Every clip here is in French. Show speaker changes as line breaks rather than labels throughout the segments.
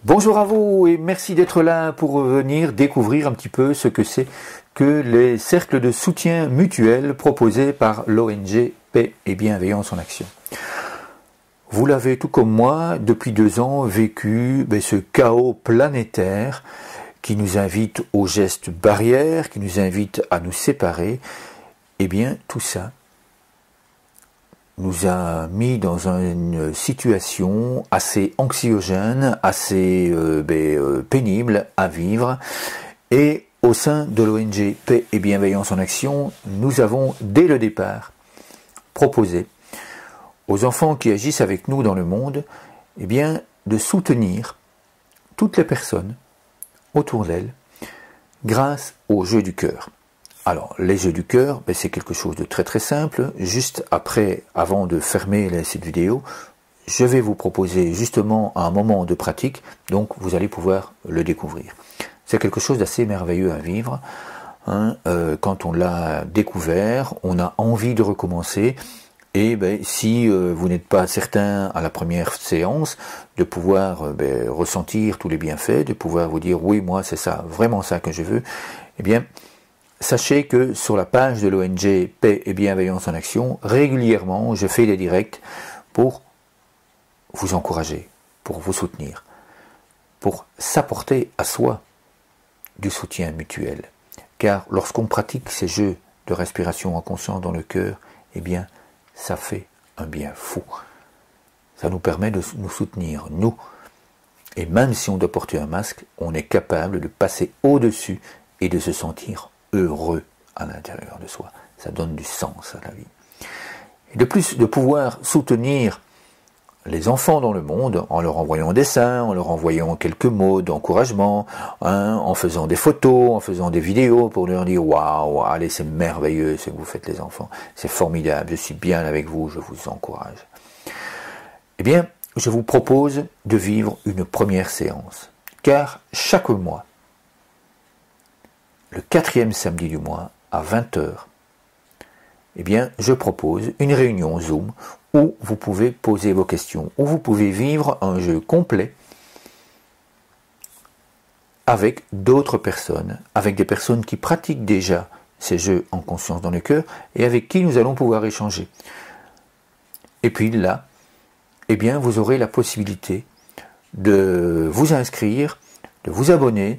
Bonjour à vous et merci d'être là pour venir découvrir un petit peu ce que c'est que les cercles de soutien mutuel proposés par l'ONG Paix et Bienveillance en Action. Vous l'avez tout comme moi depuis 2 ans vécu ce chaos planétaire qui nous invite aux gestes barrières, qui nous invite à nous séparer. Eh bien tout ça nous a mis dans une situation assez anxiogène, assez pénible à vivre. Et au sein de l'ONG Paix et Bienveillance en Action, nous avons dès le départ proposé aux enfants qui agissent avec nous dans le monde, de soutenir toutes les personnes autour d'elles grâce au jeu du cœur. Alors, les jeux du cœur, c'est quelque chose de très très simple. Juste après, avant de fermer cette vidéo, je vais vous proposer justement un moment de pratique, donc vous allez pouvoir le découvrir. C'est quelque chose d'assez merveilleux à vivre. Quand on l'a découvert, on a envie de recommencer. Et si vous n'êtes pas certain à la première séance de pouvoir ressentir tous les bienfaits, de pouvoir vous dire oui, moi c'est ça, vraiment ça que je veux, sachez que sur la page de l'ONG Paix et Bienveillance en Action, régulièrement, je fais des directs pour vous encourager, pour vous soutenir, pour s'apporter à soi du soutien mutuel. Car lorsqu'on pratique ces jeux de respiration en conscience dans le cœur, ça fait un bien fou. Ça nous permet de nous soutenir, nous. Et même si on doit porter un masque, on est capable de passer au-dessus et de se sentir heureux à l'intérieur de soi. Ça donne du sens à la vie. Et de plus, de pouvoir soutenir les enfants dans le monde en leur envoyant des dessins, en leur envoyant quelques mots d'encouragement, en faisant des photos, en faisant des vidéos pour leur dire « Waouh, allez, c'est merveilleux ce que vous faites les enfants, c'est formidable, je suis bien avec vous, je vous encourage. » Je vous propose de vivre une première séance, car chaque mois, le 4e samedi du mois, à 20 h, je propose une réunion Zoom où vous pouvez poser vos questions, où vous pouvez vivre un jeu complet avec d'autres personnes, avec des personnes qui pratiquent déjà ces jeux en conscience dans le cœur et avec qui nous allons pouvoir échanger. Et puis là, vous aurez la possibilité de vous inscrire, de vous abonner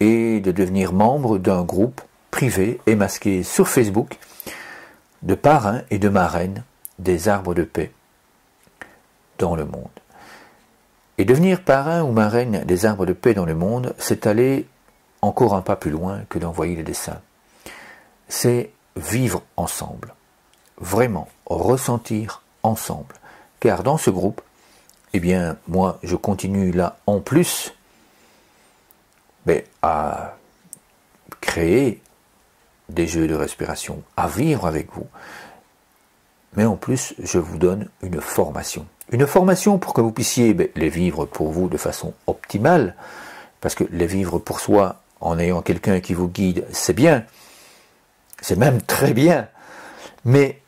et de devenir membre d'un groupe privé et masqué sur Facebook de parrains et de marraines des arbres de paix dans le monde. Et devenir parrain ou marraine des arbres de paix dans le monde, c'est aller encore un pas plus loin que d'envoyer des dessins. C'est vivre ensemble, vraiment ressentir ensemble. Car dans ce groupe, moi je continue là en plus à créer des jeux de respiration, à vivre avec vous. Mais en plus, je vous donne une formation. Une formation pour que vous puissiez les vivre pour vous de façon optimale, parce que les vivre pour soi en ayant quelqu'un qui vous guide, c'est bien, c'est même très bien, mais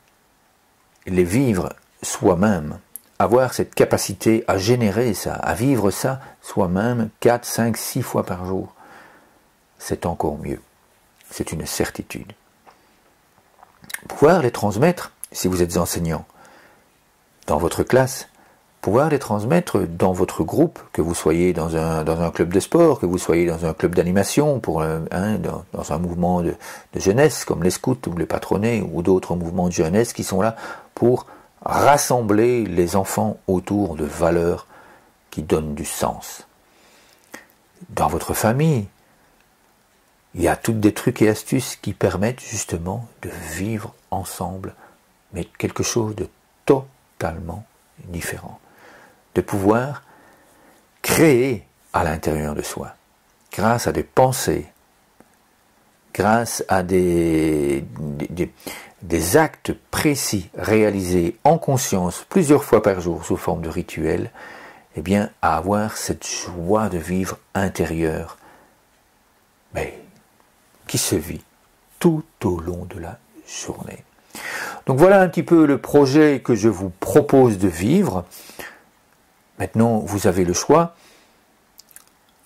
les vivre soi-même, avoir cette capacité à générer ça, à vivre ça soi-même 4, 5, 6 fois par jour, c'est encore mieux. C'est une certitude. Pouvoir les transmettre, si vous êtes enseignant, dans votre classe, pouvoir les transmettre dans votre groupe, que vous soyez dans un club de sport, que vous soyez dans un club d'animation, dans un mouvement de jeunesse, comme les scouts ou les patronnés, ou d'autres mouvements de jeunesse qui sont là pour rassembler les enfants autour de valeurs qui donnent du sens. Dans votre famille, il y a toutes des trucs et astuces qui permettent justement de vivre ensemble, mais quelque chose de totalement différent. De pouvoir créer à l'intérieur de soi, grâce à des pensées, grâce à des actes précis réalisés en conscience plusieurs fois par jour sous forme de rituel, à avoir cette joie de vivre intérieure, qui se vit tout au long de la journée. Donc voilà un petit peu le projet que je vous propose de vivre. Maintenant, vous avez le choix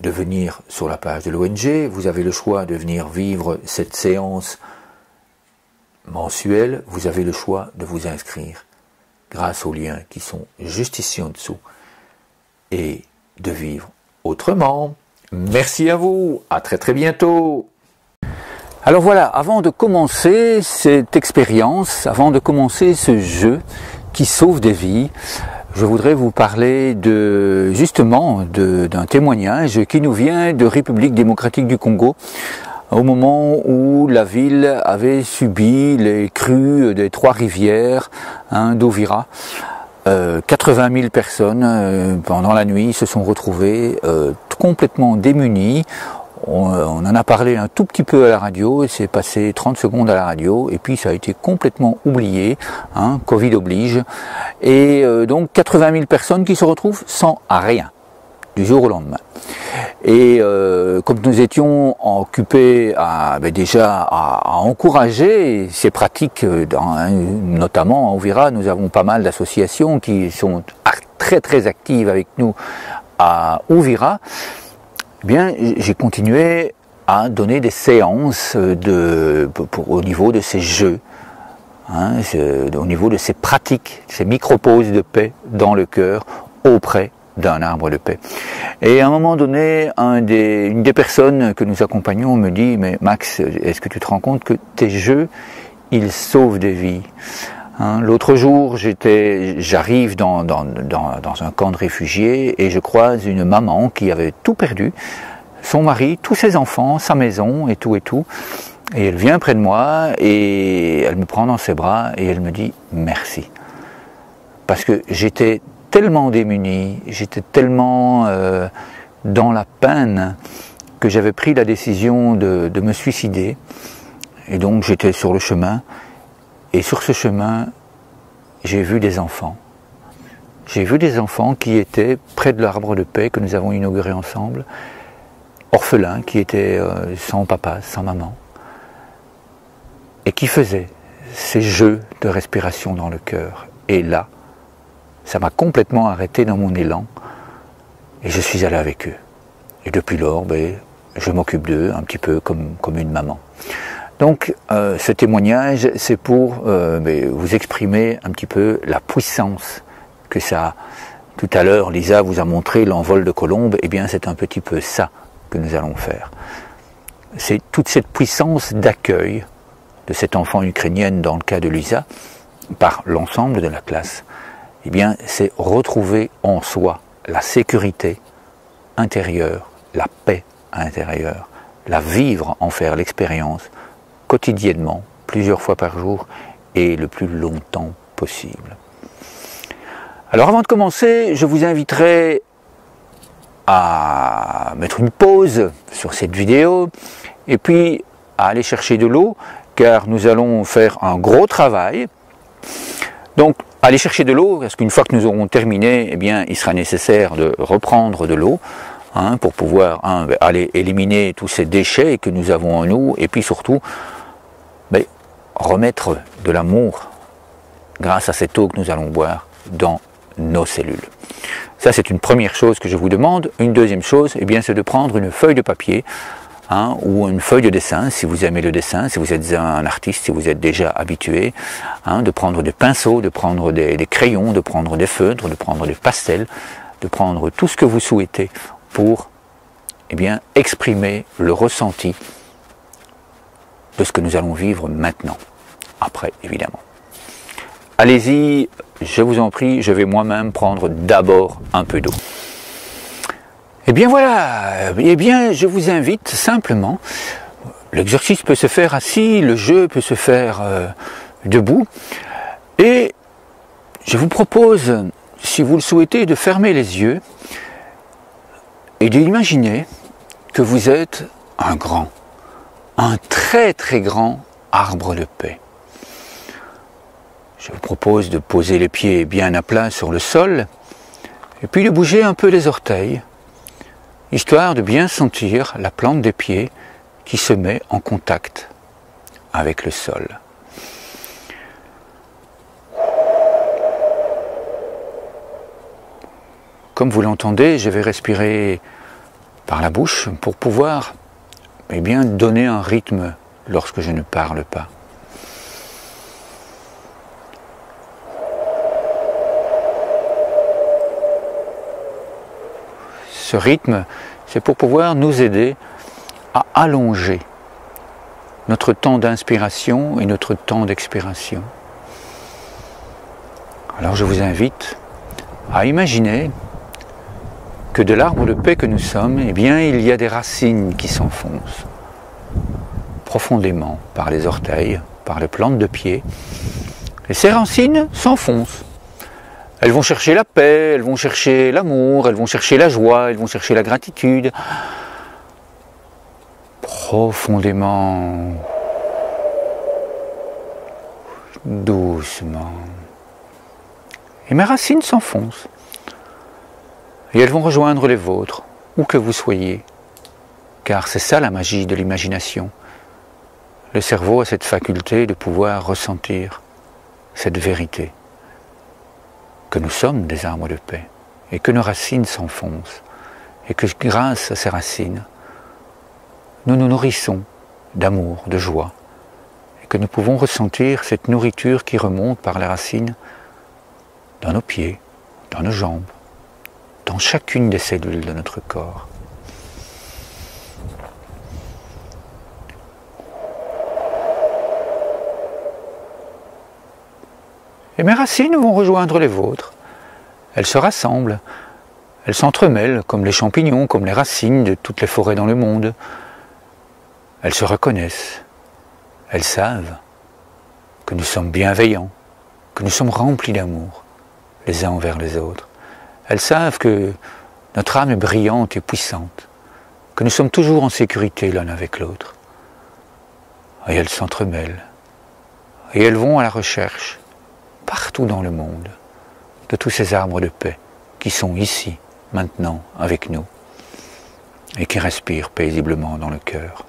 de venir sur la page de l'ONG, vous avez le choix de venir vivre cette séance mensuelle, vous avez le choix de vous inscrire grâce aux liens qui sont juste ici en dessous et de vivre autrement. Merci à vous, à très très bientôt. Alors voilà, avant de commencer cette expérience, avant de commencer ce jeu qui sauve des vies, je voudrais vous parler justement d'un témoignage qui nous vient de République démocratique du Congo, au moment où la ville avait subi les crues des Trois-Rivières, d'Ovira. 80 000 personnes pendant la nuit se sont retrouvées complètement démunies. On en a parlé un tout petit peu à la radio, c'est passé 30 secondes à la radio, et puis ça a été complètement oublié, Covid oblige, et donc 80 000 personnes qui se retrouvent sans rien, du jour au lendemain. Et comme nous étions occupés déjà à encourager ces pratiques, notamment en Ovira, nous avons pas mal d'associations qui sont très très actives avec nous à Ovira. Eh bien, j'ai continué à donner des séances au niveau de ces jeux, au niveau de ces pratiques, ces micro-pauses de paix dans le cœur auprès d'un arbre de paix. Et à un moment donné, une des personnes que nous accompagnons me dit « Mais Max, est-ce que tu te rends compte que tes jeux, ils sauvent des vies ?» L'autre jour, j'arrive dans un camp de réfugiés et je croise une maman qui avait tout perdu, son mari, tous ses enfants, sa maison et tout. Et elle vient près de moi et elle me prend dans ses bras et elle me dit merci. Parce que j'étais tellement démuni, j'étais tellement dans la peine que j'avais pris la décision de me suicider. Et donc j'étais sur le chemin. Et sur ce chemin, j'ai vu des enfants. J'ai vu des enfants qui étaient près de l'arbre de paix que nous avons inauguré ensemble, orphelins qui étaient sans papa, sans maman, et qui faisaient ces jeux de respiration dans le cœur. Et là, ça m'a complètement arrêté dans mon élan, et je suis allé avec eux. Et depuis lors, je m'occupe d'eux un petit peu comme une maman. Donc ce témoignage, c'est pour vous exprimer un petit peu la puissance que ça a. Tout à l'heure, Lisa vous a montré l'envol de colombes, et bien c'est un petit peu ça que nous allons faire. C'est toute cette puissance d'accueil de cette enfant ukrainienne, dans le cas de Lisa, par l'ensemble de la classe. Eh bien, c'est retrouver en soi la sécurité intérieure, la paix intérieure, la vivre, en faire l'expérience, quotidiennement, plusieurs fois par jour et le plus longtemps possible. Alors avant de commencer, je vous inviterai à mettre une pause sur cette vidéo et puis à aller chercher de l'eau, car nous allons faire un gros travail. Donc aller chercher de l'eau, parce qu'une fois que nous aurons terminé, eh bien, il sera nécessaire de reprendre de l'eau, pour pouvoir aller éliminer tous ces déchets que nous avons en nous, et puis surtout remettre de l'amour grâce à cette eau que nous allons boire dans nos cellules. Ça, c'est une première chose que je vous demande. Une deuxième chose, eh bien, c'est de prendre une feuille de papier ou une feuille de dessin, si vous aimez le dessin, si vous êtes un artiste, si vous êtes déjà habitué, de prendre des pinceaux, de prendre des crayons, de prendre des feutres, de prendre des pastels, de prendre tout ce que vous souhaitez pour exprimer le ressenti de ce que nous allons vivre maintenant, après évidemment. Allez-y, je vous en prie, je vais moi-même prendre d'abord un peu d'eau. Et bien voilà, je vous invite simplement, l'exercice peut se faire assis, le jeu peut se faire debout, et je vous propose, si vous le souhaitez, de fermer les yeux et d'imaginer que vous êtes un très très grand arbre de paix. Je vous propose de poser les pieds bien à plat sur le sol et puis de bouger un peu les orteils, histoire de bien sentir la plante des pieds qui se met en contact avec le sol. Comme vous l'entendez, je vais respirer
par la bouche pour pouvoir donner un rythme lorsque je ne parle pas. Ce rythme, c'est pour pouvoir nous aider à allonger notre temps d'inspiration et notre temps d'expiration. Alors je vous invite à imaginer que de l'arbre de paix que nous sommes, il y a des racines qui s'enfoncent profondément par les orteils, par les plantes de pied. Et ces racines s'enfoncent. Elles vont chercher la paix, elles vont chercher l'amour, elles vont chercher la joie, elles vont chercher la gratitude. Profondément, doucement. Et mes racines s'enfoncent. Et elles vont rejoindre les vôtres, où que vous soyez. Car c'est ça la magie de l'imagination. Le cerveau a cette faculté de pouvoir ressentir cette vérité. Que nous sommes des arbres de paix, et que nos racines s'enfoncent, et que grâce à ces racines, nous nous nourrissons d'amour, de joie, et que nous pouvons ressentir cette nourriture qui remonte par les racines dans nos pieds, dans nos jambes, dans chacune des cellules de notre corps. Et mes racines vont rejoindre les vôtres. Elles se rassemblent, elles s'entremêlent comme les champignons, comme les racines de toutes les forêts dans le monde. Elles se reconnaissent, elles savent que nous sommes bienveillants, que nous sommes remplis d'amour, les uns envers les autres. Elles savent que notre âme est brillante et puissante, que nous sommes toujours en sécurité l'un avec l'autre. Et elles s'entremêlent, et elles vont à la recherche, partout dans le monde, de tous ces arbres de paix qui sont ici, maintenant, avec nous, et qui respirent paisiblement dans le cœur.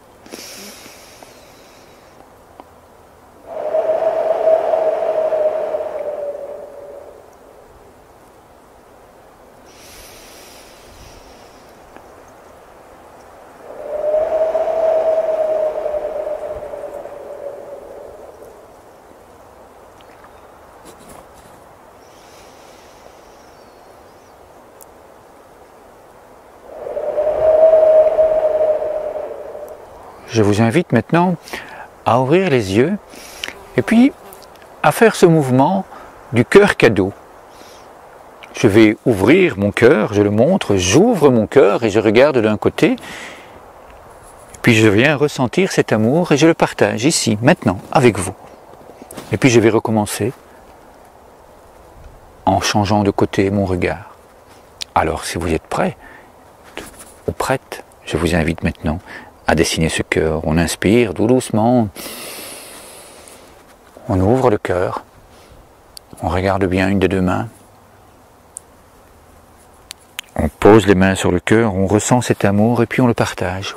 Je vous invite maintenant à ouvrir les yeux et puis à faire ce mouvement du cœur cadeau. Je vais ouvrir mon cœur, je le montre, j'ouvre mon cœur et je regarde d'un côté. Puis je viens ressentir cet amour et je le partage ici, maintenant, avec vous. Et puis je vais recommencer en changeant de côté mon regard. Alors si vous êtes prêts ou prêtes, je vous invite maintenant à dessiner ce cœur. On inspire tout doucement, on ouvre le cœur, on regarde bien une des deux mains, on pose les mains sur le cœur, on ressent cet amour et puis on le partage.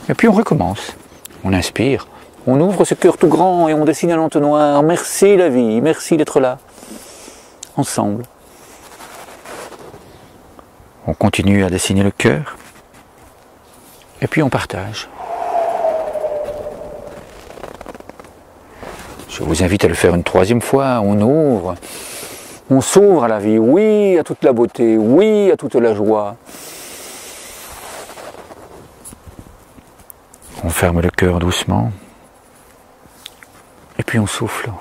Et puis on recommence, on inspire, on ouvre ce cœur tout grand et on dessine un entonnoir. Merci la vie, merci d'être là, ensemble. On continue à dessiner le cœur, et puis on partage. Je vous invite à le faire une troisième fois, on ouvre, on s'ouvre à la vie, oui à toute la beauté, oui à toute la joie. On ferme le cœur doucement, et puis on souffle.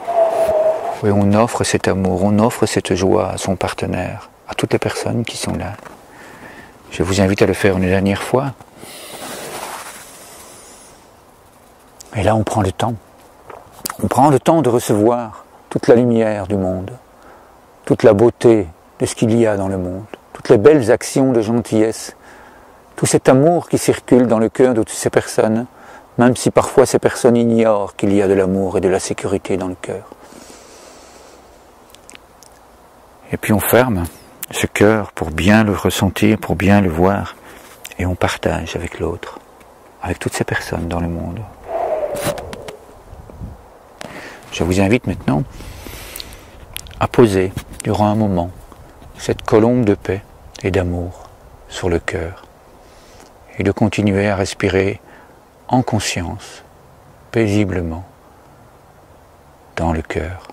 Et on offre cet amour, on offre cette joie à son partenaire, à toutes les personnes qui sont là. Je vous invite à le faire une dernière fois. Et là, on prend le temps. On prend le temps de recevoir toute la lumière du monde, toute la beauté de ce qu'il y a dans le monde, toutes les belles actions de gentillesse, tout cet amour qui circule dans le cœur de toutes ces personnes, même si parfois ces personnes ignorent qu'il y a de l'amour et de la sécurité dans le cœur. Et puis on ferme ce cœur pour bien le ressentir, pour bien le voir, et on partage avec l'autre, avec toutes ces personnes dans le monde. Je vous invite maintenant à poser durant un moment cette colombe de paix et d'amour sur le cœur, et de continuer à respirer en conscience, paisiblement, dans le cœur.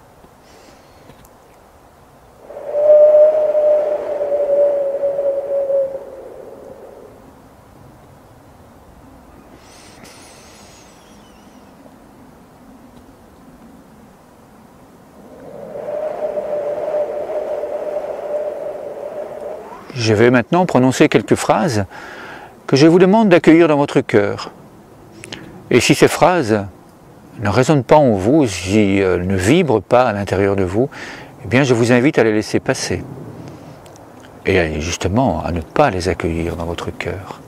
Je vais maintenant prononcer quelques phrases que je vous demande d'accueillir dans votre cœur. Et si ces phrases ne résonnent pas en vous, si elles ne vibrent pas à l'intérieur de vous, eh bien je vous invite à les laisser passer. Et justement à ne pas les accueillir dans votre cœur.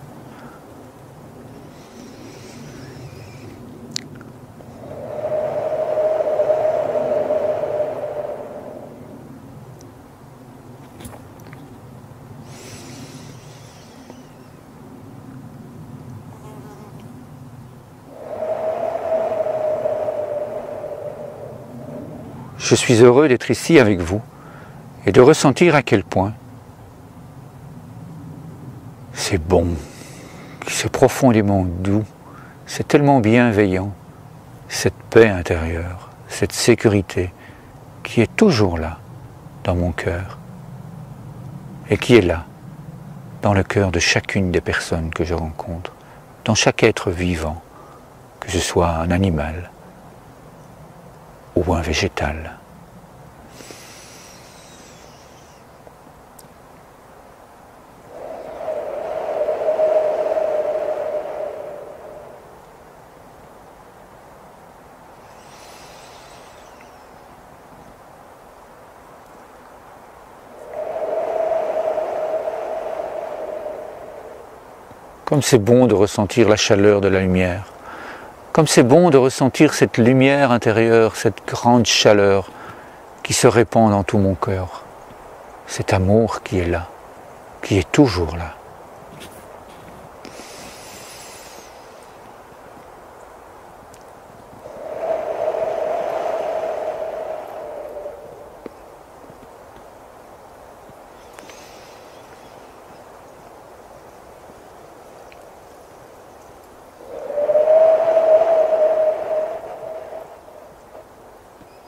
Je suis heureux d'être ici avec vous et de ressentir à quel point c'est bon, c'est profondément doux, c'est tellement bienveillant, cette paix intérieure, cette sécurité qui est toujours là dans mon cœur et qui est là dans le cœur de chacune des personnes que je rencontre, dans chaque être vivant, que ce soit un animal ou un végétal. Comme c'est bon de ressentir la chaleur de la lumière. Comme c'est bon de ressentir cette lumière intérieure, cette grande chaleur qui se répand dans tout mon cœur. Cet amour qui est là, qui est toujours là.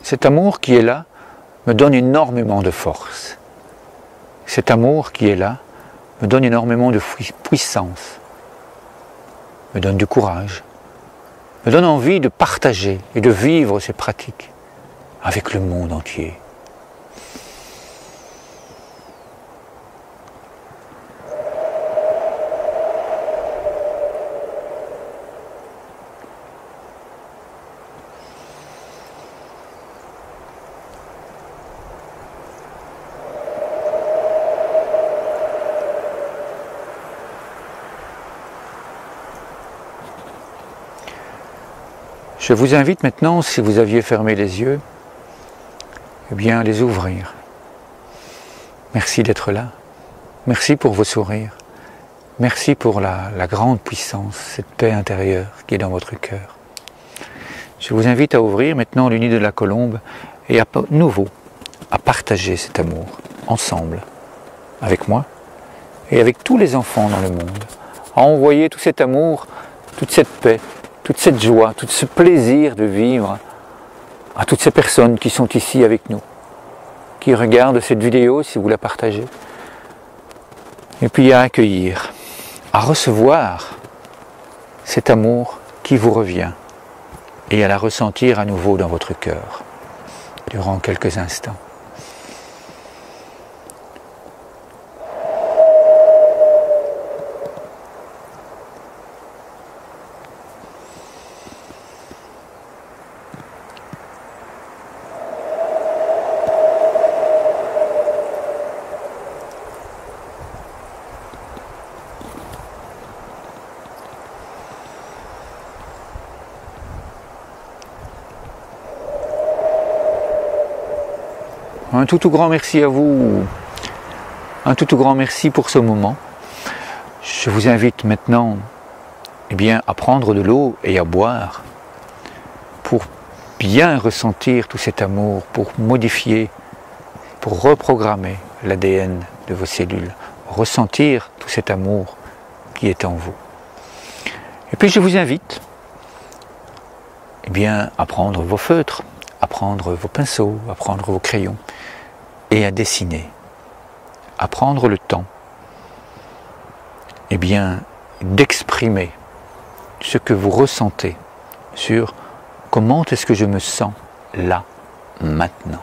Cet amour qui est là me donne énormément de force. Cet amour qui est là me donne énormément de puissance, me donne du courage, me donne envie de partager et de vivre ces pratiques avec le monde entier. Je vous invite maintenant, si vous aviez fermé les yeux, eh bien à les ouvrir. Merci d'être là. Merci pour vos sourires. Merci pour la grande puissance, cette paix intérieure qui est dans votre cœur. Je vous invite à ouvrir maintenant le nid de la colombe et à nouveau à partager cet amour ensemble, avec moi et avec tous les enfants dans le monde. À envoyer tout cet amour, toute cette paix, toute cette joie, tout ce plaisir de vivre à toutes ces personnes qui sont ici avec nous, qui regardent cette vidéo si vous la partagez, et puis à accueillir, à recevoir cet amour qui vous revient et à la ressentir à nouveau dans votre cœur durant quelques instants. Un tout grand merci à vous, un tout grand merci pour ce moment. Je vous invite maintenant à prendre de l'eau et à boire pour bien ressentir tout cet amour, pour modifier, pour reprogrammer l'ADN de vos cellules, ressentir tout cet amour qui est en vous. Et puis je vous invite à prendre vos feutres, à prendre vos pinceaux, à prendre vos crayons et à dessiner, à prendre le temps d'exprimer ce que vous ressentez sur comment est-ce que je me sens là, maintenant.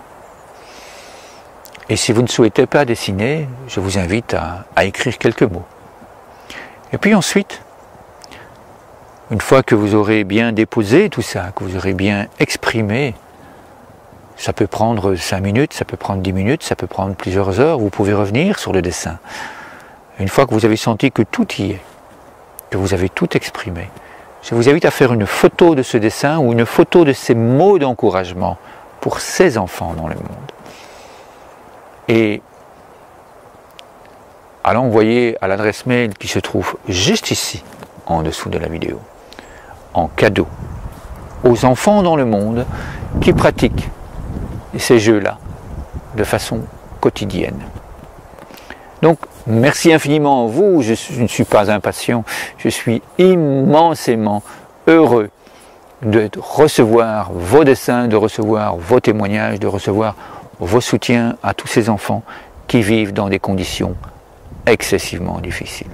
Et si vous ne souhaitez pas dessiner, je vous invite à écrire quelques mots. Et puis ensuite, une fois que vous aurez bien déposé tout ça, que vous aurez bien exprimé, ça peut prendre 5 minutes, ça peut prendre 10 minutes, ça peut prendre plusieurs heures, vous pouvez revenir sur le dessin. Une fois que vous avez senti que tout y est, que vous avez tout exprimé, je vous invite à faire une photo de ce dessin ou une photo de ces mots d'encouragement pour ces enfants dans le monde. Et à l'envoyer à l'adresse mail qui se trouve juste ici, en dessous de la vidéo, en cadeau aux enfants dans le monde qui pratiquent ces jeux-là de façon quotidienne. Donc, merci infiniment à vous, je ne suis pas impatient, je suis immensément heureux de recevoir vos dessins, de recevoir vos témoignages, de recevoir vos soutiens à tous ces enfants qui vivent dans des conditions excessivement difficiles.